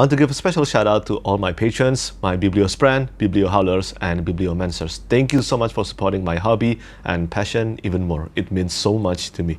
I want to give a special shout out to all my patrons, my Bibliospran, Bibliohowlers, and Bibliomancers. Thank you so much for supporting my hobby and passion even more. It means so much to me.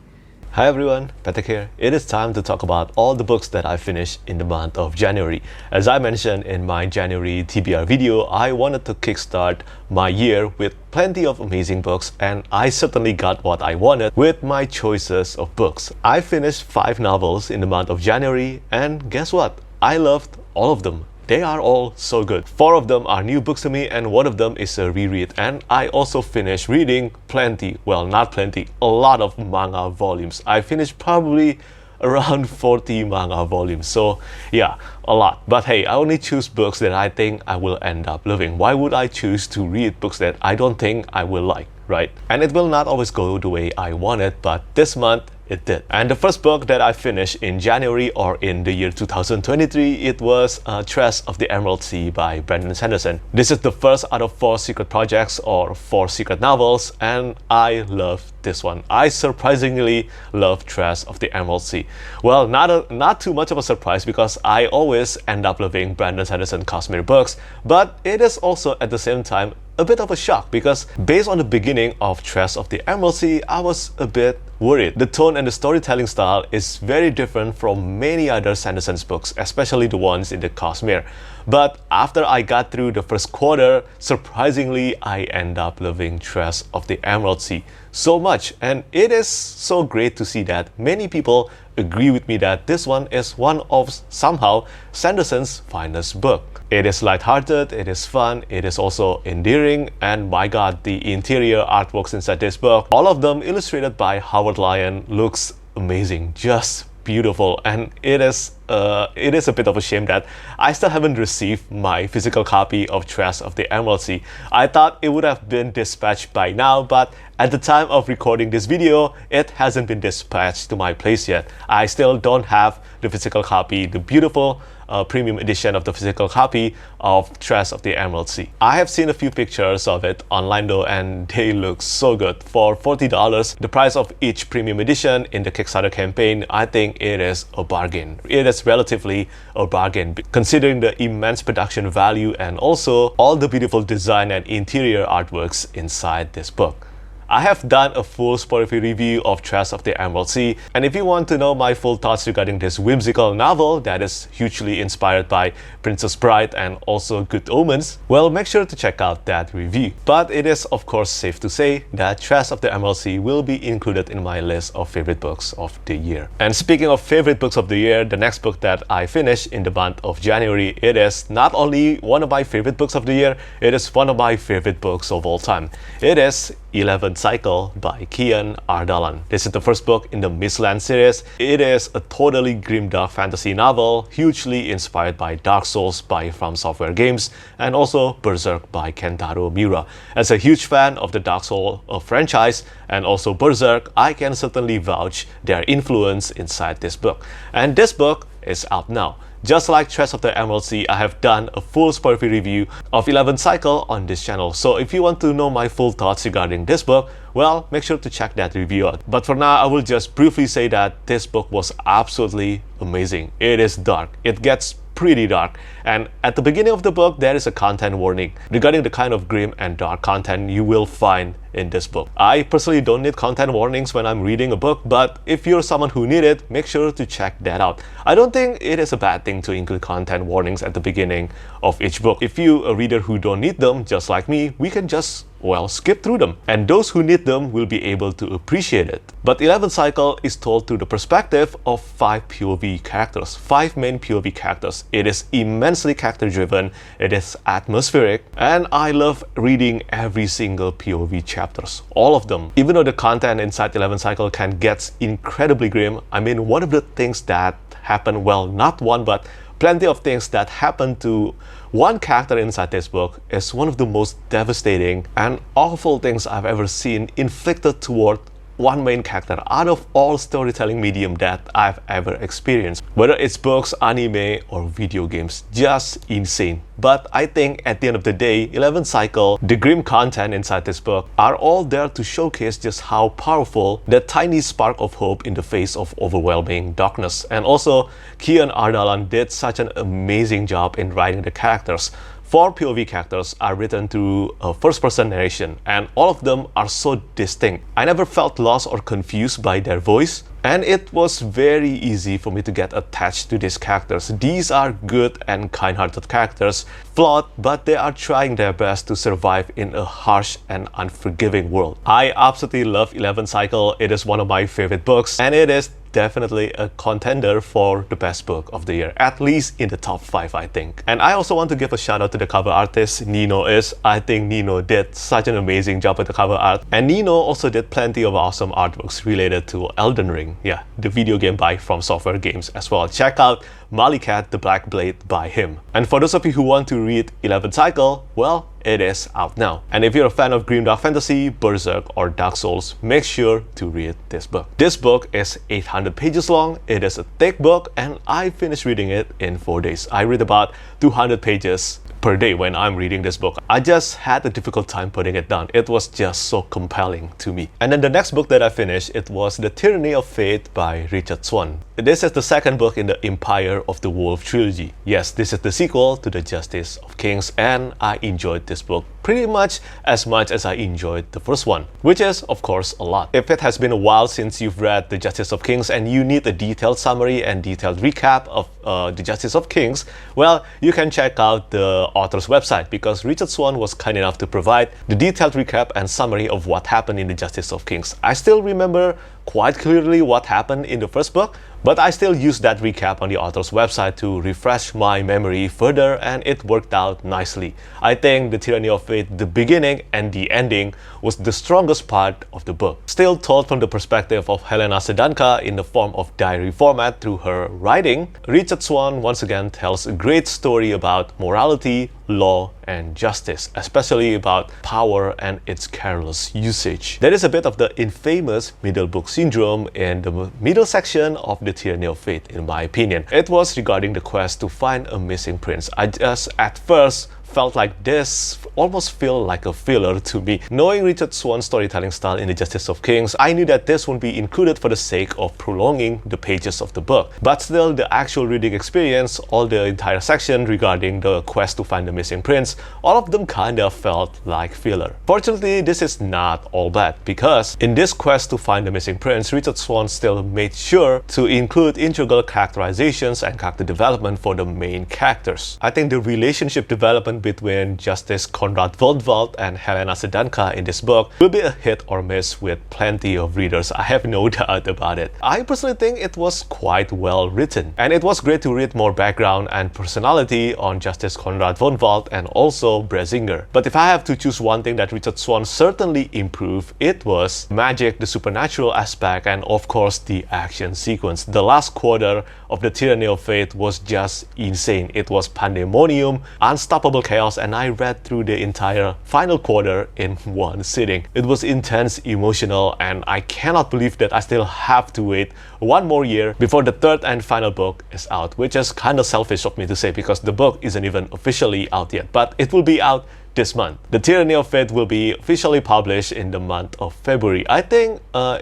Hi everyone, Petrik here. It is time to talk about all the books that I finished in the month of January. As I mentioned in my January TBR video, I wanted to kickstart my year with plenty of amazing books, and I certainly got what I wanted with my choices of books. I finished 5 novels in the month of January, and guess what? I loved all of them. They are all so good. 4 of them are new books to me, and 1 of them is a reread. And I also finished reading plenty, well, not plenty, a lot of manga volumes. I finished probably around 40 manga volumes. So yeah, a lot. But hey, I only choose books that I think I will end up loving. Why would I choose to read books that I don't think I will like, right? And it will not always go the way I wanted, but this month, it did. And the first book that I finished in January, or in the year 2023, it was Tress of the Emerald Sea by Brandon Sanderson. This is the first out of 4 secret projects or 4 secret novels, and I love this one. I surprisingly love Tress of the Emerald Sea. Well, not too much of a surprise, because I always end up loving Brandon Sanderson cosmic books, but it is also at the same time a bit of a shock, because based on the beginning of Tress of the Emerald Sea, I was a bit worried. The tone and the storytelling style is very different from many other Sanderson's books, especially the ones in the Cosmere. But after I got through the first quarter, surprisingly, I end up loving Tress of the Emerald Sea so much. And it is so great to see that many people agree with me that this one is one of somehow Sanderson's finest book. It is lighthearted, it is fun, it is also endearing, and my god, the interior artworks inside this book, all of them illustrated by Howard Lyon, looks amazing, just beautiful. And it is a bit of a shame that I still haven't received my physical copy of Tress of the Emerald Sea. I thought it would have been dispatched by now, but at the time of recording this video, it hasn't been dispatched to my place yet. I still don't have the physical copy, the beautiful premium edition of the physical copy of Tress of the Emerald Sea. I have seen a few pictures of it online though, and they look so good. For $40, the price of each premium edition in the Kickstarter campaign, I think it is a bargain. It is relatively a bargain, considering the immense production value and also all the beautiful design and interior artworks inside this book. I have done a full spoiler-free review of Tress of the Emerald Sea, and if you want to know my full thoughts regarding this whimsical novel that is hugely inspired by Princess Bride and also Good Omens, well, make sure to check out that review. But it is of course safe to say that Tress of the Emerald Sea will be included in my list of favorite books of the year. And speaking of favorite books of the year, the next book that I finished in the month of January, it is not only one of my favorite books of the year, it is one of my favorite books of all time. It is 11th Cycle by Kian Ardalan. This is the first book in the Mistland series. It is a totally grimdark fantasy novel, hugely inspired by Dark Souls by From Software Games and also Berserk by Kentaro Miura. As a huge fan of the Dark Souls franchise and also Berserk, I can certainly vouch their influence inside this book. And this book is out now. Just like Tress of the Emerald Sea, I have done a full spoiler-free review of 11th Cycle on this channel. So if you want to know my full thoughts regarding this book, well, make sure to check that review out. But for now, I will just briefly say that this book was absolutely amazing. It is dark. It gets pretty dark, and at the beginning of the book there is a content warning regarding the kind of grim and dark content you will find in this book. I personally don't need content warnings when I'm reading a book, but if you're someone who need it, make sure to check that out. I don't think it is a bad thing to include content warnings at the beginning of each book. If you're a reader who don't need them, just like me, we can just, well, skip through them. And those who need them will be able to appreciate it. But 11th Cycle is told through the perspective of 5 POV characters, 5 main POV characters. It is immensely character driven, it is atmospheric, and I love reading every single POV chapters, all of them. Even though the content inside 11th Cycle can get incredibly grim, I mean, one of the things that happen, well, not one, but plenty of things that happen to one character inside this book is one of the most devastating and awful things I've ever seen inflicted toward one main character out of all storytelling medium that I've ever experienced. Whether it's books, anime, or video games, just insane. But I think at the end of the day, 11th Cycle, the grim content inside this book are all there to showcase just how powerful that tiny spark of hope in the face of overwhelming darkness. And also, Kian Ardalan did such an amazing job in writing the characters. 4 POV characters are written through a first-person narration, and all of them are so distinct. I never felt lost or confused by their voice, and it was very easy for me to get attached to these characters. These are good and kind-hearted characters, flawed, but they are trying their best to survive in a harsh and unforgiving world. I absolutely love 11th Cycle. It is one of my favorite books, and it is definitely a contender for the best book of the year, at least in the top 5, I think. And I also want to give a shout out to the cover artist Nino is. I think Nino did such an amazing job with the cover art, and Nino also did plenty of awesome artworks related to Elden Ring, yeah, the video game by From Software Games as well. Check out Malikat the Black Blade by him. And for those of you who want to read 11th Cycle, well, it is out now. And if you're a fan of grimdark fantasy, Berserk, or Dark Souls, make sure to read this book. This book is 800 pages long, it is a thick book, and I finished reading it in 4 days. I read about 200 pages per day when I'm reading this book. I just had a difficult time putting it down. It was just so compelling to me. And then the next book that I finished, it was The Tyranny of Fate by Richard Swan. This is the second book in the Empire of the Wolf trilogy. Yes, this is the sequel to The Justice of Kings, and I enjoyed this book pretty much as I enjoyed the first one, which is, of course, a lot. If it has been a while since you've read The Justice of Kings and you need a detailed summary and detailed recap of The Justice of Kings, well, you can check out the author's website, because Richard Swan was kind enough to provide the detailed recap and summary of what happened in The Justice of Kings. I still remember quite clearly what happened in the first book, but I still used that recap on the author's website to refresh my memory further, and it worked out nicely. I think The Tyranny of Fate, the beginning and the ending, was the strongest part of the book. Still told from the perspective of Helena Sedanka in the form of diary format through her writing, Richard Swan once again tells a great story about morality, law, and justice, especially about power and its careless usage. There is a bit of the infamous middle book syndrome in the middle section of The Tyranny of Fate, in my opinion. It was regarding the quest to find a missing prince. I just at first felt like this almost feel like a filler to me. Knowing Richard Swan's storytelling style in The Justice of Kings, I knew that this wouldn't be included for the sake of prolonging the pages of the book. But still, the actual reading experience, all the entire section regarding the quest to find the missing prince, all of them kinda felt like filler. Fortunately, this is not all bad, because in this quest to find the missing prince, Richard Swan still made sure to include integral characterizations and character development for the main characters. I think the relationship development between Justice Conrad Woldwald and Helena Sedanka in this book will be a hit or miss with plenty of readers. I have no doubt about it. I personally think it was quite well written, and it was great to read more background and personality on Justice Conrad Woldwald and also Bresinger. But if I have to choose one thing that Richard Swan certainly improved, it was magic, the supernatural aspect, and of course the action sequence. The last quarter of The Tyranny of Fate was just insane. It was pandemonium, unstoppable chaos, and I read through the entire final quarter in one sitting. It was intense, emotional, and I cannot believe that I still have to wait one more year before the third and final book is out, which is kind of selfish of me to say because the book isn't even officially out yet, but it will be out this month. The Tyranny of Fate will be officially published in the month of February. I think on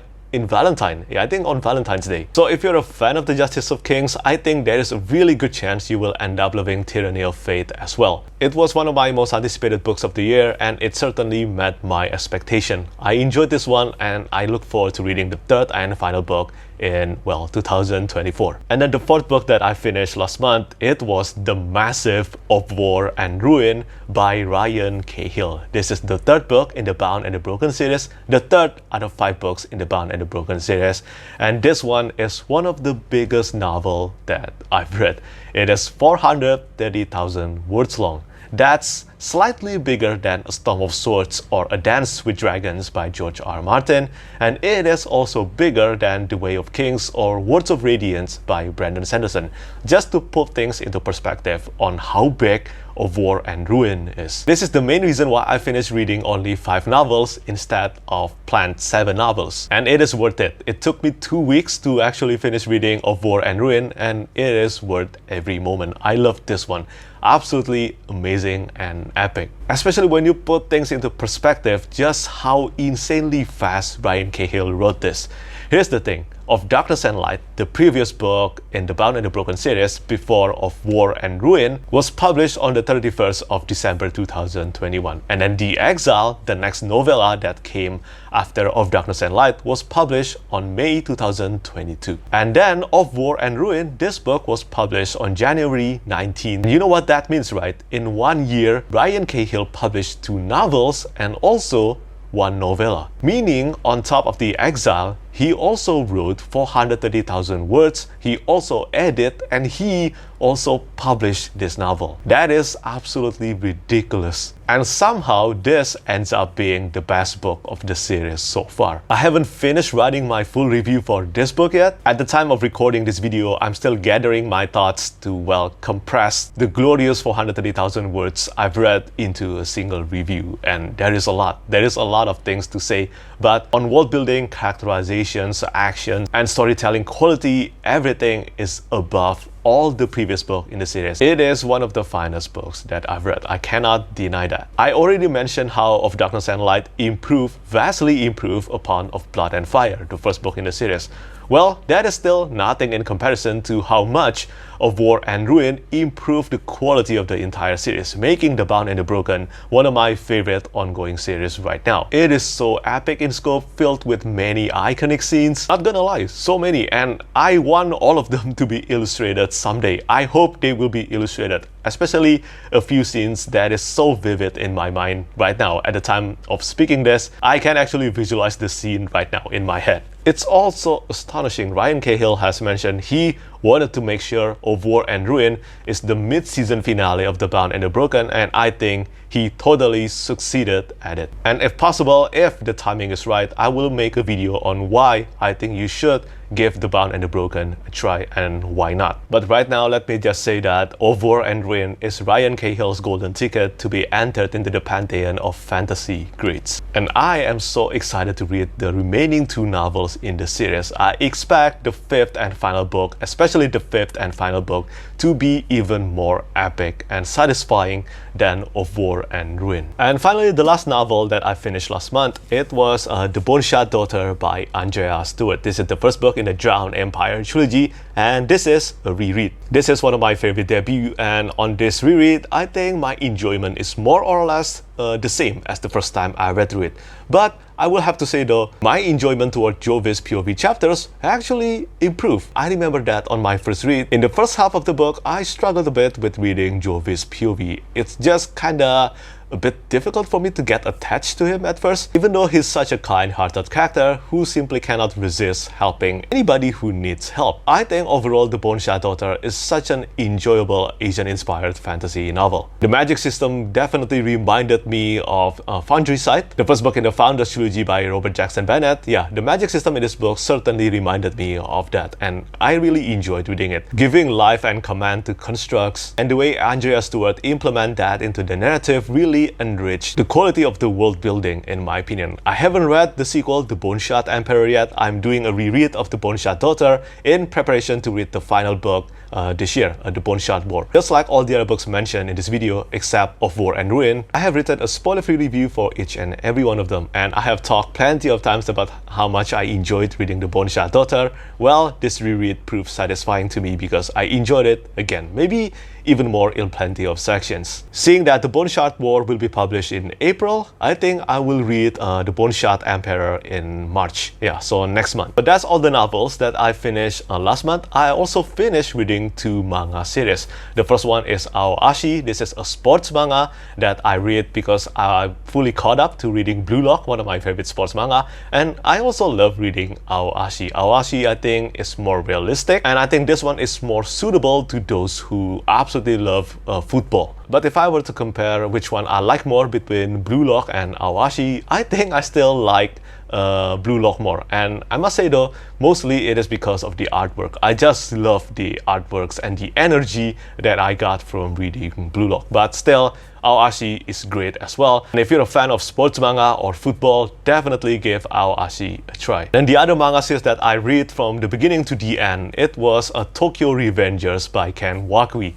Valentine's Day. So if you're a fan of The Justice of Kings, I think there is a really good chance you will end up loving Tyranny of Fate as well. It was one of my most anticipated books of the year, and it certainly met my expectation. I enjoyed this one, and I look forward to reading the third and final book in, well, 2024. And then the fourth book that I finished last month, it was The Massive of War and Ruin by Ryan Cahill. This is the third book in the Bound and the Broken series, the third out of 5 books in the Bound and the Broken series, and this one is one of the biggest novels that I've read. It is 430,000 words long. That's slightly bigger than A Storm of Swords or A Dance with Dragons by George R. Martin, and it is also bigger than The Way of Kings or Words of Radiance by Brandon Sanderson, just to put things into perspective on how big Of War and Ruin is. This is the main reason why I finished reading only 5 novels instead of planned 7 novels. And it is worth it. It took me 2 weeks to actually finish reading Of War and Ruin, and it is worth every moment. I love this one. Absolutely amazing and epic. Especially when you put things into perspective, just how insanely fast Ryan Cahill wrote this. Here's the thing. Of Darkness and Light, the previous book in the Bound and the Broken series before Of War and Ruin, was published on the 31st of December 2021. And then The Exile, the next novella that came after Of Darkness and Light, was published on May 2022. And then Of War and Ruin, this book was published on January 19. You know what that means, right? In 1 year, Ryan Cahill published 2 novels and also 1 novella. Meaning, on top of The Exile, he also wrote 430,000 words, he also edited, and he also published this novel. That is absolutely ridiculous. And somehow this ends up being the best book of the series so far. I haven't finished writing my full review for this book yet. At the time of recording this video, I'm still gathering my thoughts to, well, compress the glorious 430,000 words I've read into a single review. And there is a lot. There is a lot of things to say, but on world building, characterizations, action, and storytelling quality, everything is above all the previous book in the series. It is one of the finest books that I've read. I cannot deny that. I already mentioned how Of Darkness and Light vastly improved upon Of Blood and Fire, the first book in the series. Well, that is still nothing in comparison to how much Of War and Ruin improved the quality of the entire series, making The Bound and the Broken one of my favorite ongoing series right now. It is so epic in scope, filled with many iconic scenes. Not gonna lie, so many, and I want all of them to be illustrated someday. I hope they will be illustrated, especially a few scenes that is so vivid in my mind right now. At the time of speaking this, I can actually visualize the scene right now in my head. It's also astonishing. Ryan Cahill has mentioned he wanted to make sure Of War and Ruin is the mid-season finale of The Bound and the Broken, and I think he totally succeeded at it. And if possible, if the timing is right, I will make a video on why I think you should give The Bound and the Broken a try and why not. But right now, let me just say that Of War and Ruin is Ryan Cahill's golden ticket to be entered into the pantheon of fantasy greats. And I am so excited to read the remaining 2 novels in the series. I expect the 5th and final book, especially the 5th and final book, to be even more epic and satisfying than Of War and Ruin. And finally, the last novel that I finished last month, it was The Bone-Shot Daughter by Andrea Stewart. This is the first book in the Drowned Empire trilogy, and this is a reread. This is one of my favorite debuts, and on this reread, I think my enjoyment is more or less the same as the first time I read through it. But I will have to say though, my enjoyment toward Jovi's POV chapters actually improved. I remember that on my first read, in the first half of the book, I struggled a bit with reading Jovi's POV. It's just kinda a bit difficult for me to get attached to him at first, even though he's such a kind-hearted character who simply cannot resist helping anybody who needs help. I think overall The Bone-Shot Daughter is such an enjoyable Asian-inspired fantasy novel. The magic system definitely reminded me of Foundryside, the first book in the Founders trilogy by Robert Jackson Bennett. Yeah, the magic system in this book certainly reminded me of that, and I really enjoyed reading it. Giving life and command to constructs, and the way Andrea Stewart implement that into the narrative really enriched the quality of the world building, in my opinion. I haven't read the sequel, The Bone-Shot Emperor, yet. I'm doing a reread of The Bone-Shot Daughter in preparation to read the final book this year, The Bone-Shot War. Just like all the other books mentioned in this video, except Of War and Ruin, I have written a spoiler-free review for each and every one of them, and I have talked plenty of times about how much I enjoyed reading The Bone-Shot Daughter. Well, this reread proved satisfying to me because I enjoyed it again, maybe even more in plenty of sections. Seeing that The Bone-Shot War will be published in April, I think I will read The Bone-Shot Emperor in March. Yeah, so next month. But that's all the novels that I finished last month. I also finished reading 2 manga series. The first one is Aoashi. This is a sports manga that I read because I fully caught up to reading Blue Lock, one of my favorite sports manga, and I also love reading Aoashi. Aoashi, I think, is more realistic, and I think this one is more suitable to those who absolutely love football. But if I were to compare which one I like more between Blue Lock and Aoashi, I think I still like Blue Lock more. And I must say though, mostly it is because of the artwork. I just love the artworks and the energy that I got from reading Blue Lock. But still, Aoashi is great as well. And if you're a fan of sports manga or football, definitely give Aoashi a try. And the other manga series that I read from the beginning to the end, it was a Tokyo Revengers by Ken Wakui.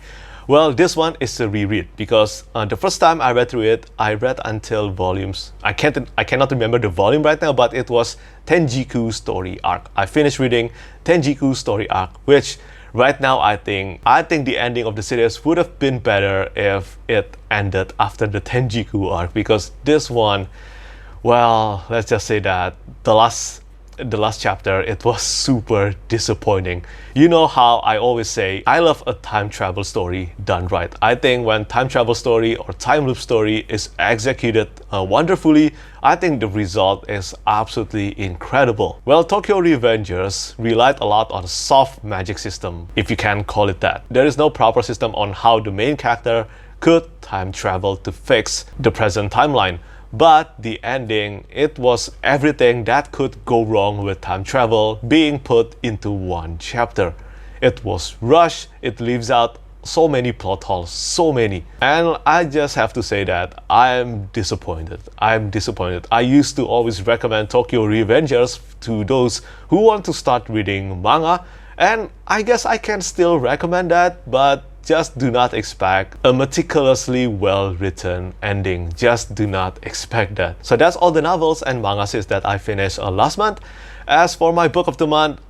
Well, this one is a reread because the first time I read through it, I read until volumes. I cannot remember the volume right now, but it was Tenjiku Story Arc. I finished reading Tenjiku Story Arc, which right now I think the ending of the series would have been better if it ended after the Tenjiku arc, because this one, well, let's just say that the last chapter, it was super disappointing. You know how I always say I love a time travel story done right. I think when time travel story or time loop story is executed wonderfully, I think the result is absolutely incredible. Well, Tokyo Revengers relied a lot on soft magic system, if you can call it that. There is no proper system on how the main character could time travel to fix the present timeline. But the ending, it was everything that could go wrong with time travel being put into one chapter. It was rushed, it leaves out so many plot holes, so many. And I just have to say that I'm disappointed. I used to always recommend Tokyo Revengers to those who want to start reading manga, and I guess I can still recommend that, but just do not expect a meticulously well-written ending. Just do not expect that. So that's all the novels and manga series that I finished last month. As for my book of the month,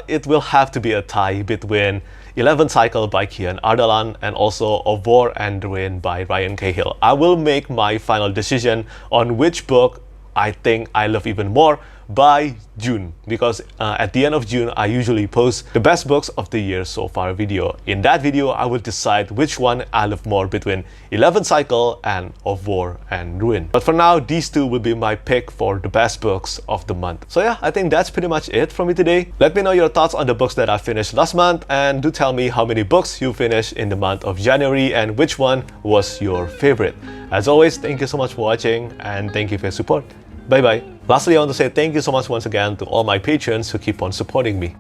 it will have to be a tie between 11th Cycle by Kian Ardalan and also Of War and Ruin by Ryan Cahill. I will make my final decision on which book I think I love even more by June, because at the end of June I usually post the best books of the year so far video. In that video I will decide which one I love more between 11th Cycle and Of War and Ruin. But for now, these two will be my pick for the best books of the month. So yeah, I think that's pretty much it from me today. Let me know your thoughts on the books that I finished last month, and do tell me how many books you finished in the month of January and which one was your favorite. As always, thank you so much for watching and thank you for your support. Bye bye. Lastly, I want to say thank you so much once again to all my patrons who keep on supporting me.